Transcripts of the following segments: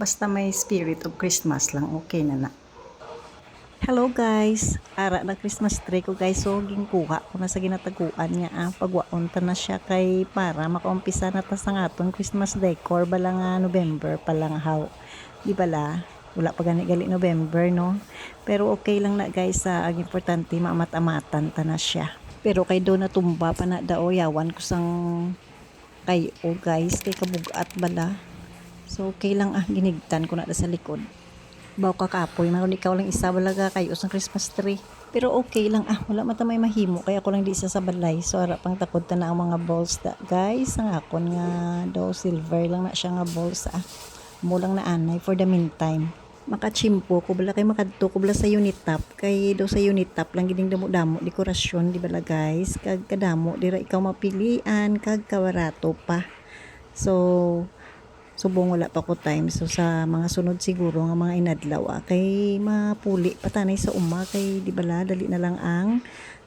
Basta may spirit of Christmas lang, okay na na. Hello guys, ara na Christmas tree ko guys. So ginkuha ko na sa ginataguan niya pagwaon ta na siya kay para makaumpisa na ta sa aton Christmas decor bala nga November pa lang how. Di bala? Wala pa gani gali November no. Pero okay lang na guys ang importante maamat-amatan ta na siya. Pero kay do natumba pa na dao yawan ko sang kay guys kay kabugat bala. So okay lang ginigtan ko na sa likod. Baw ka kapoy, maron ikaw lang isa balaga kayo sa Christmas tree. Pero okay lang wala man ta may mahimo kaya ako lang di isa sa balay. So ara pang takod ta na ang mga balls da. Guys, ang akon nga daw silver lang na siya nga balls mo lang na anay for the meantime. Makachimpo ko bala kay makadto ko bala sa unit top kay daw sa unit top lang giding damo-damo dekorasyon di bala guys kag kadamo dira ikaw mapilian kag kawarato pa. So subong wala pa ko time. So sa mga sunod siguro nga mga inadlaw kay mapuli patanay sa uma kay di bala dali na lang ang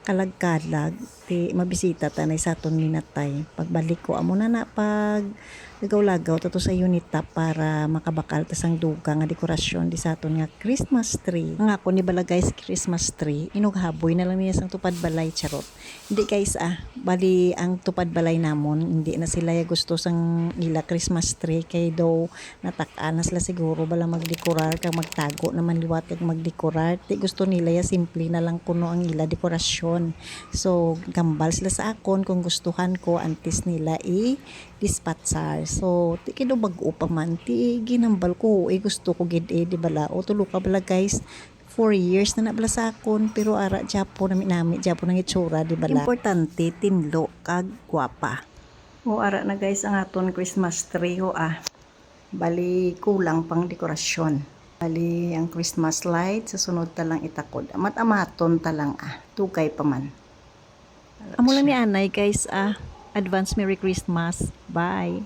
kalag-kalag ti mabisita tanay sa aton minatay. Pagbalik ko amo na pag lagaw-lagaw tato sa unit top para makabakal ta sang duga nga dekorasyon di sa aton nga Christmas tree. Ang ako ni bala guys Christmas tree inughaboy na lang niya sang tupad balay charot. Hindi guys bali ang tupad balay namon hindi na sila ya gusto sang ila Christmas tree kay daw natak-an na sila siguro bala magdekorar kag magtago naman liwat kag magdekorar. Di gusto nila ya simple na lang kuno ang ila dekorasyon. So gambal sila sa akon kung gustuhan ko antes nila dispatchar. So ti kido bag-o pa man ti ginambal ko gusto ko gid di bala o tulo ka bala guys 4 years na nabla sa akon pero ara japo nami japo nang itsura di bala. Importante tinlo kag gwapa. O ara na guys ang aton Christmas tree bali kulang pang dekorasyon. Bali ang Christmas light sa sunod ta lang itakod. Amat-amaton ta lang tugay pa man. Amo lang ni anay guys advance Merry Christmas. Bye.